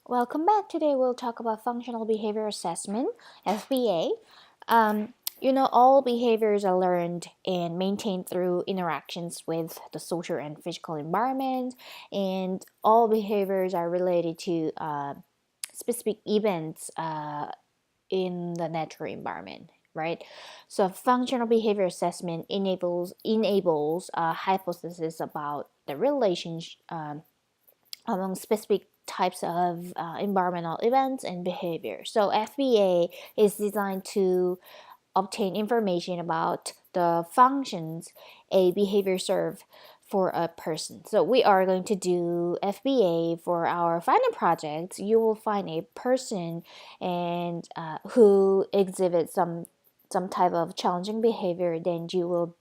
Welcome back. Today we'll talk about functional behavior assessment, FBA. All behaviors are learned and maintained through interactions with the social and physical environment, and all behaviors are related to specific events in the natural environment. Right, so functional behavior assessment enables a hypothesis about the relationship among specific types of environmental events and behavior. So FBA is designed to obtain information about the functions a behavior serve for a person. So we are going to do FBA for our final project. You will find a person and who exhibits some type of challenging behavior, then you will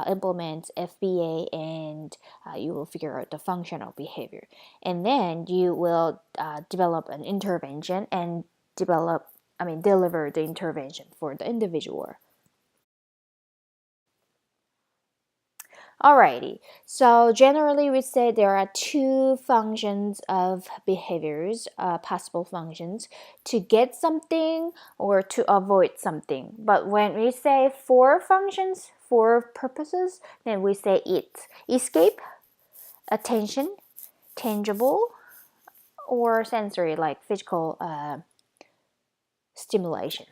implement FBA and you will figure out the functional behavior. And then you will develop an intervention and deliver the intervention for the individual. Alrighty, so generally we say there are two functions of behaviors, possible functions, to get something or to avoid something. But when we say four functions, four purposes, then we say it. Escape, attention, tangible, or sensory like physical stimulation.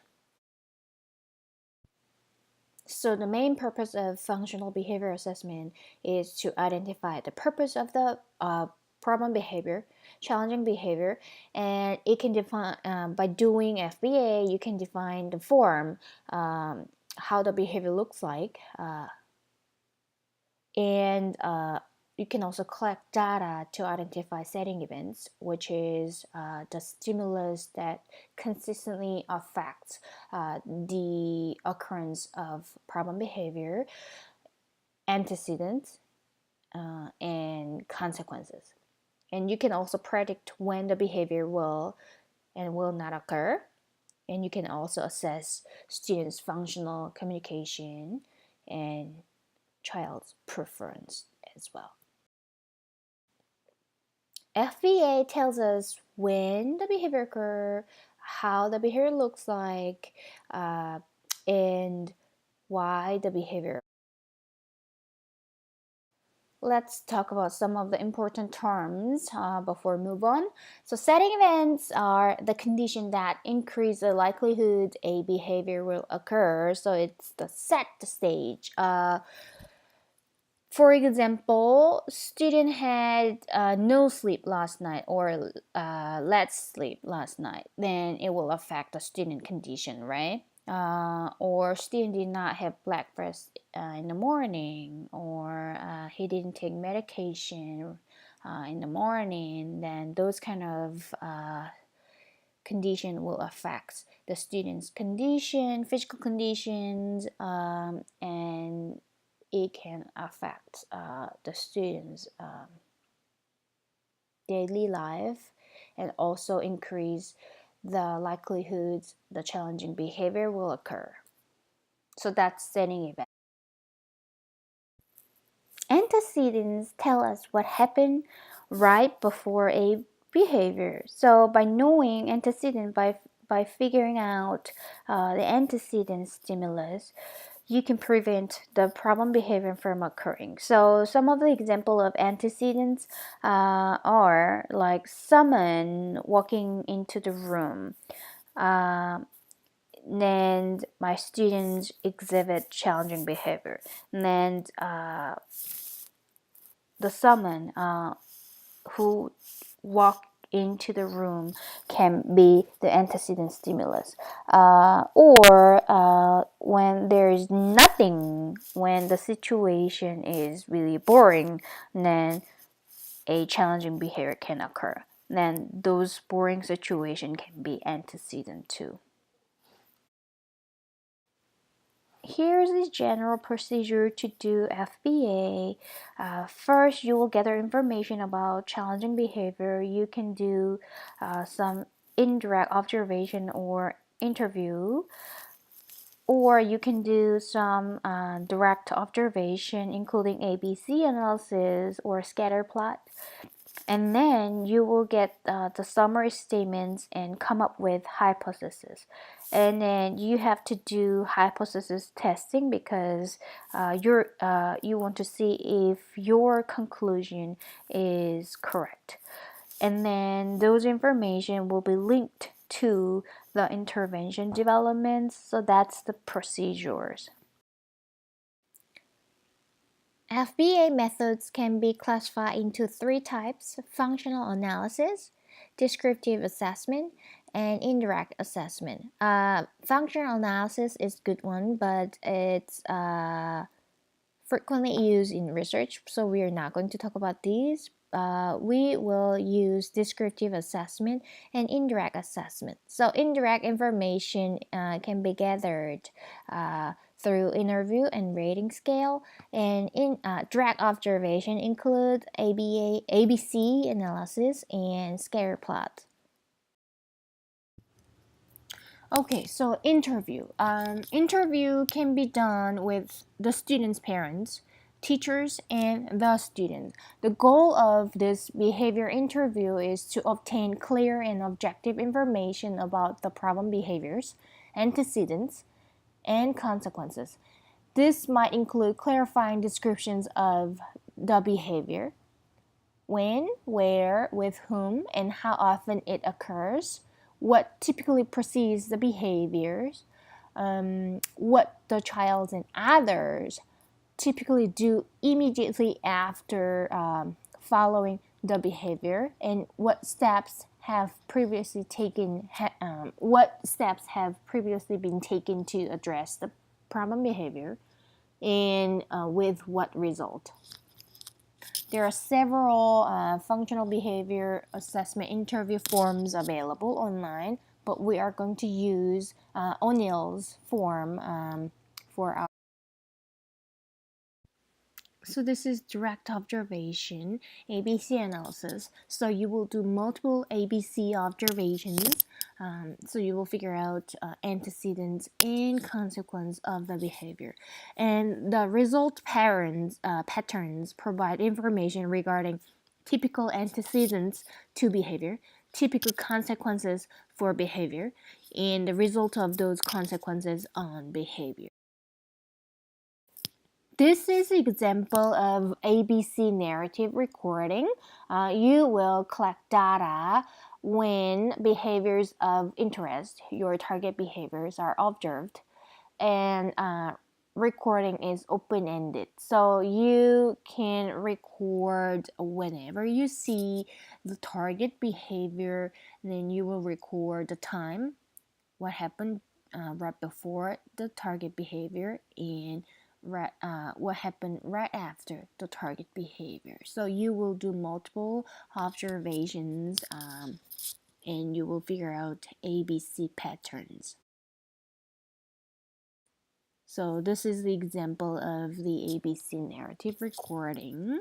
So the main purpose of functional behavior assessment is to identify the purpose of the problem behavior, challenging behavior, and it can define by doing FBA. You can define the form, how the behavior looks like, and you can also collect data to identify setting events, which is the stimulus that consistently affects the occurrence of problem behavior, antecedents, and consequences. And you can also predict when the behavior will and will not occur. And you can also assess students' functional communication and child's preference as well. FBA tells us when the behavior occurs, how the behavior looks like, and why the behavior. Let's talk about some of the important terms before we move on. So setting events are the condition that increase the likelihood a behavior will occur. So it's the set the stage. For example, student had no sleep last night or less sleep last night, then it will affect the student condition, right? Or student did not have breakfast in the morning, or he didn't take medication in the morning, then those kind of condition will affect the student's condition, physical conditions, and it can affect the students' daily life and also increase the likelihood the challenging behavior will occur. So that's setting event. Antecedents tell us what happened right before a behavior. So by knowing antecedent, by figuring out the antecedent stimulus, you can prevent the problem behavior from occurring. So some of the example of antecedents are like someone walking into the room, and my students exhibit challenging behavior, and the someone who walked into the room can be the antecedent stimulus. Or when there is nothing, when the situation is really boring, then a challenging behavior can occur. Then those boring situations can be antecedent too. Here's the general procedure to do FBA. First, you will gather information about challenging behavior. You can do some indirect observation or interview, or you can do some direct observation, including ABC analysis or scatter plot. And then you will get the summary statements and come up with hypothesis. And then you have to do hypothesis testing because you want to see if your conclusion is correct. And then those information will be linked to the intervention developments. So that's the procedures. FBA methods can be classified into three types: functional analysis, descriptive assessment, and indirect assessment. Functional analysis is a good one, but it's frequently used in research, so we are not going to talk about these. We will use descriptive assessment and indirect assessment. So, indirect information can be gathered through interview and rating scale, and in direct observation include ABC analysis and scatter plot. Okay, so interview. Interview can be done with the student's parents, teachers, and the student. The goal of this behavior interview is to obtain clear and objective information about the problem behaviors, antecedents, and consequences. This might include clarifying descriptions of the behavior, when, where, with whom, and how often it occurs, what typically precedes the behaviors, what the child and others typically do immediately after following the behavior, and what steps have previously been taken to address the problem behavior, and with what result. There are several functional behavior assessment interview forms available online, but we are going to use O'Neill's form for our. So this is direct observation, ABC analysis. So you will do multiple ABC observations. So you will figure out antecedents and consequence of the behavior. And the result patterns provide information regarding typical antecedents to behavior, typical consequences for behavior, and the result of those consequences on behavior. This is an example of ABC narrative recording. You will collect data when behaviors of interest, your target behaviors, are observed, and recording is open-ended. So you can record whenever you see the target behavior, then you will record the time, what happened right before the target behavior, and what happened right after the target behavior. So you will do multiple observations and you will figure out ABC patterns. So this is the example of the ABC narrative recording.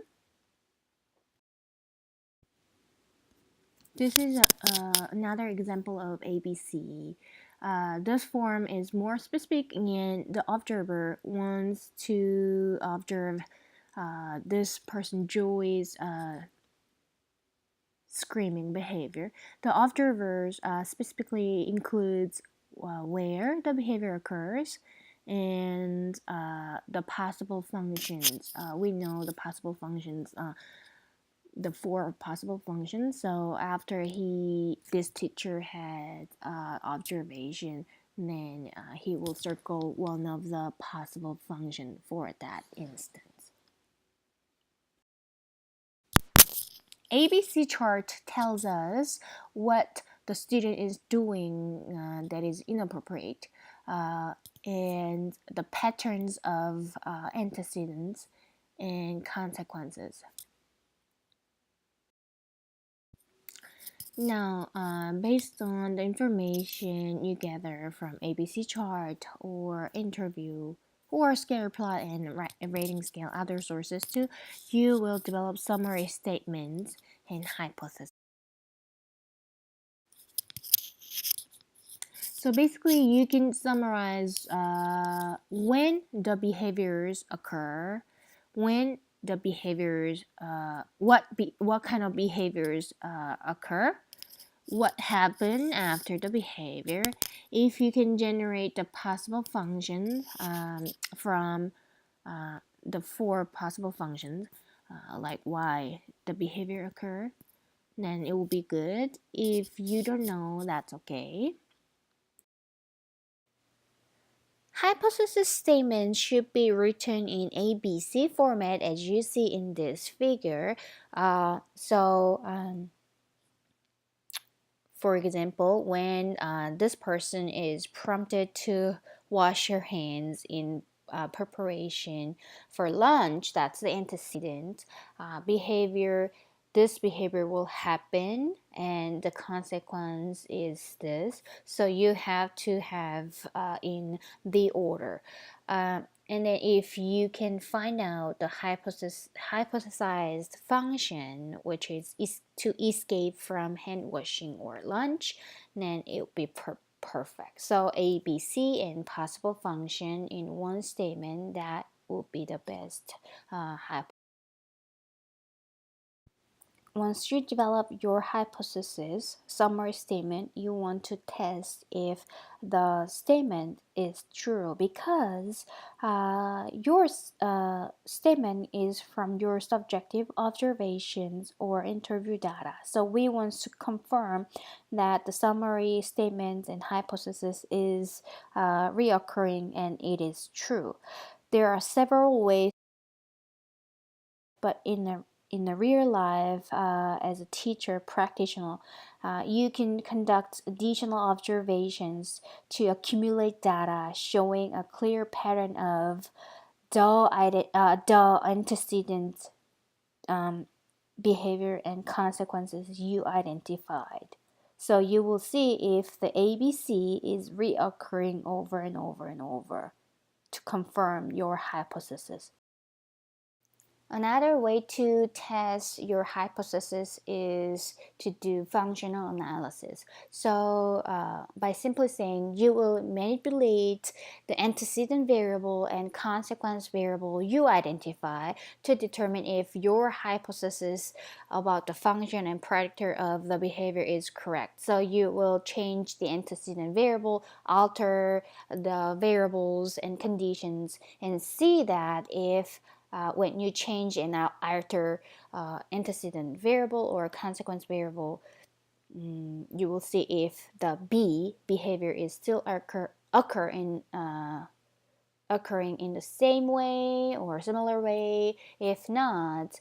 This is another example of ABC. This form is more specific, and the observer wants to observe this person Joy's screaming behavior. The observers specifically includes where the behavior occurs and the possible functions. We know the possible functions. The four possible functions. So after this teacher had observation, then he will circle one of the possible function for that instance. ABC chart tells us what the student is doing that is inappropriate, and the patterns of antecedents and consequences. Now, based on the information you gather from ABC chart or interview or scatter plot and rating scale, other sources too, you will develop summary statements and hypotheses. So basically, you can summarize when the behaviors occur, when the behaviors, what kind of behaviors occur, what happened after the behavior, if you can generate the possible functions from the four possible functions, like why the behavior occurred, then it will be good. If you don't know, that's okay. Hypothesis statements should be written in ABC format as you see in this figure. For example, when this person is prompted to wash your hands in preparation for lunch, that's the antecedent behavior. This behavior will happen, and the consequence is this. So you have to have in the order. Uh, and then if you can find out the hypothesized function, which is to escape from hand washing or lunch, then it will be perfect. So A, B, C, and possible function in one statement, that will be the best hypothesis. Once you develop your hypothesis summary statement, you want to test if the statement is true, because your statement is from your subjective observations or interview data. So we want to confirm that the summary statement and hypothesis is reoccurring and it is true. There are several ways, but in the real life, as a teacher practitioner, you can conduct additional observations to accumulate data showing a clear pattern of the antecedent behavior and consequences you identified. So you will see if the ABC is reoccurring over and over and over to confirm your hypothesis. Another way to test your hypothesis is to do functional analysis. So, by simply saying you will manipulate the antecedent variable and consequence variable you identify to determine if your hypothesis about the function and predictor of the behavior is correct. So, you will change the antecedent variable, alter the variables and conditions, and see that if when you change and alter antecedent variable or consequence variable, you will see if the B behavior is still occurring in the same way or similar way. If not,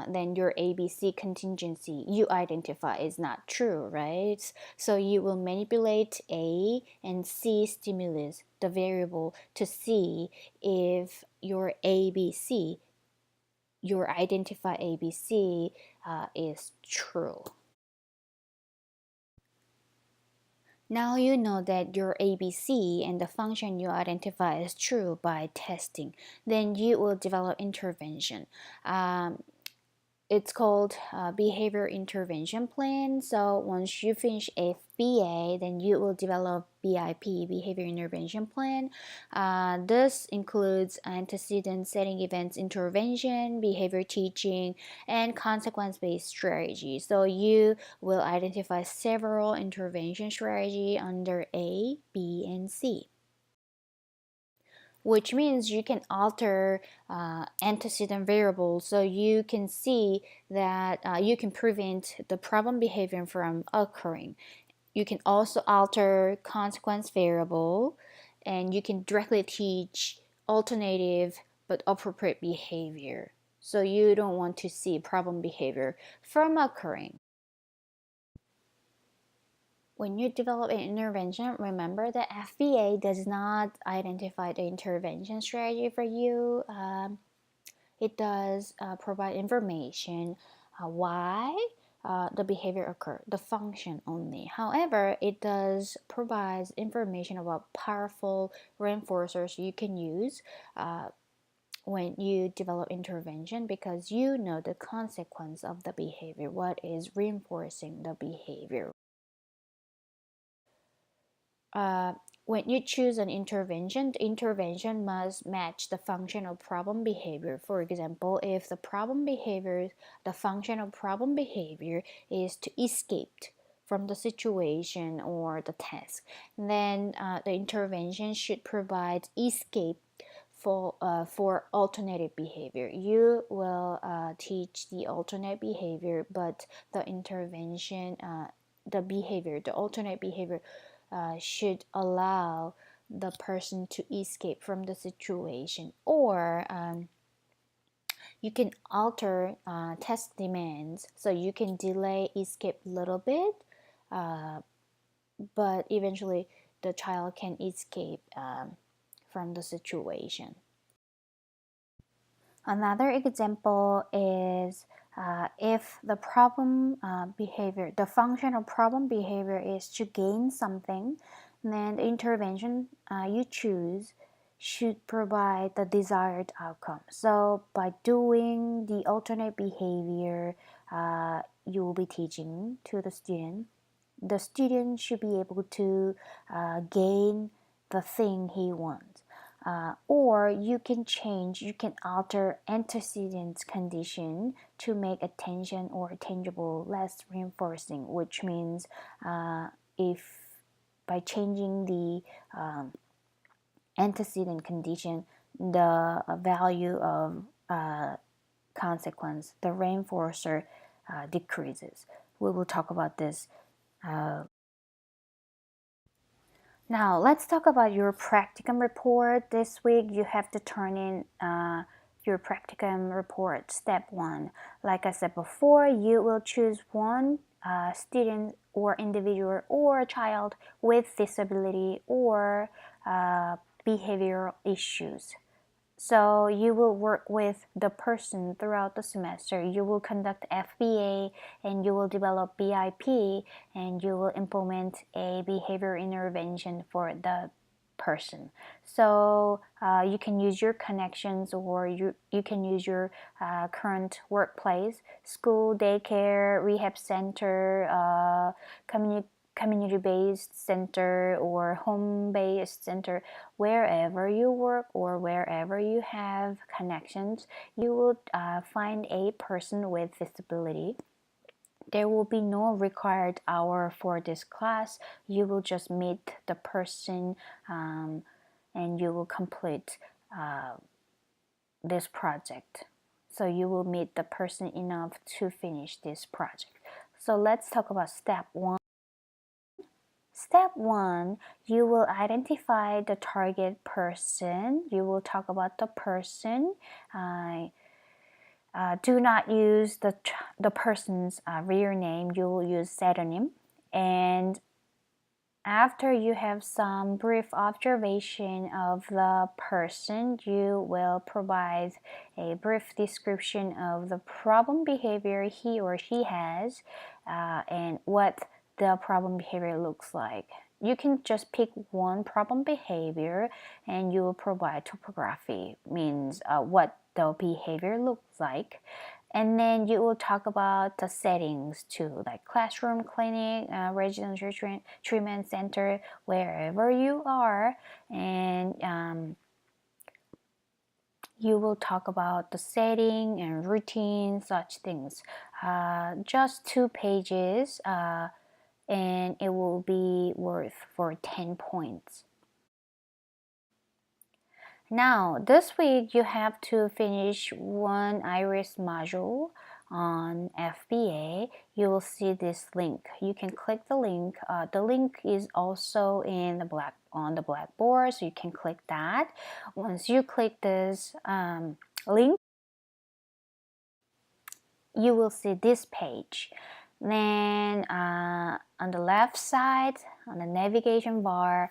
then your ABC contingency you identify is not true, right? So you will manipulate A and C stimulus, the variable, to see if your identified ABC is true. Now you know that your ABC and the function you identify is true by testing. Then you will develop intervention. It's called behavior intervention plan. So once you finish FBA, then you will develop BIP, behavior intervention plan. This includes antecedent setting events intervention, behavior teaching, and consequence-based strategy. So you will identify several intervention strategy under A, B, and C, which means you can alter antecedent variables so you can see that you can prevent the problem behavior from occurring. You can also alter consequence variable, and you can directly teach alternative but appropriate behavior. So you don't want to see problem behavior from occurring. When you develop an intervention, remember that FBA does not identify the intervention strategy for you. It does provide information why the behavior occurred, the function only. However, it does provide information about powerful reinforcers you can use when you develop intervention, because you know the consequence of the behavior, what is reinforcing the behavior. when you choose an intervention, the intervention must match the functional problem behavior. For example, if the functional problem behavior is to escape from the situation or the task, then the intervention should provide escape for alternative behavior. You will teach the alternate behavior, but the intervention, the alternate behavior should allow the person to escape from the situation, or you can alter task demands, so you can delay escape a little bit, but eventually the child can escape from the situation. Another example is if the problem behavior, the functional problem behavior is to gain something, then the intervention you choose should provide the desired outcome. So by doing the alternate behavior you will be teaching to the student should be able to gain the thing he wants. Or you can alter antecedent condition to make attention or tangible less reinforcing, which means if by changing the antecedent condition, the value of consequence, the reinforcer decreases. We will talk about this. Now, let's talk about your practicum report. This week, you have to turn in your practicum report, step 1. Like I said before, you will choose one student or individual or child with disability or behavioral issues. So you will work with the person throughout the semester. You will conduct FBA and you will develop BIP and you will implement a behavior intervention for the person. So you can use your connections, or you can use your current workplace, school, daycare, rehab center, community-based center, or home-based center. Wherever you work or wherever you have connections, you will find a person with disability. There will be no required hour for this class. You will just meet the person and you will complete this project. So you will meet the person enough to finish this project. So let's talk about step 1. Step 1, you will identify the target person. You will talk about the person. Do not use the person's real name. You will use pseudonym. And after you have some brief observation of the person, you will provide a brief description of the problem behavior he or she has and what the problem behavior looks like. You can just pick one problem behavior and you will provide topography, means what the behavior looks like. And then you will talk about the settings too, like classroom, clinic, residential treatment center, wherever you are. And you will talk about the setting and routine, such things. Just 2 pages, and it will be worth for 10 points. Now, this week you have to finish one IRIS module on FBA. You will see this link. You can click the link. The link is also on the blackboard, so you can click that. Once you click this link, you will see this page. Then on the left side, on the navigation bar,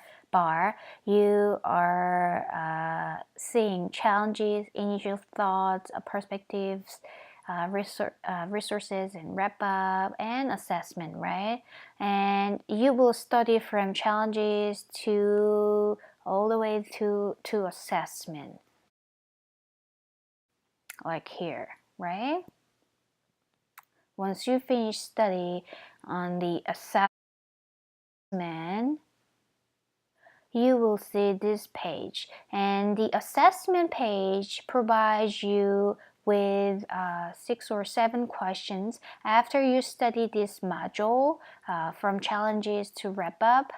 you are seeing challenges, initial thoughts, perspectives, resources, and wrap up, and assessment, right? And you will study from challenges to all the way to assessment, like here, right? Once you finish study on the assessment, you will see this page, and the assessment page provides you with 6 or 7 questions. After you study this module, from challenges to wrap up,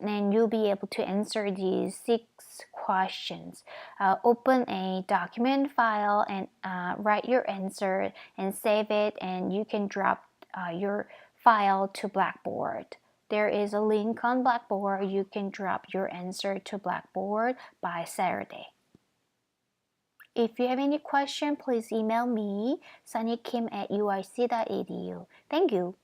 then you'll be able to answer these 6 questions. Open a document file and write your answer and save it, and you can drop your file to Blackboard. There is a link on Blackboard. You can drop your answer to Blackboard by Saturday. If you have any question, please email me, sunnykim@uic.edu. Thank you.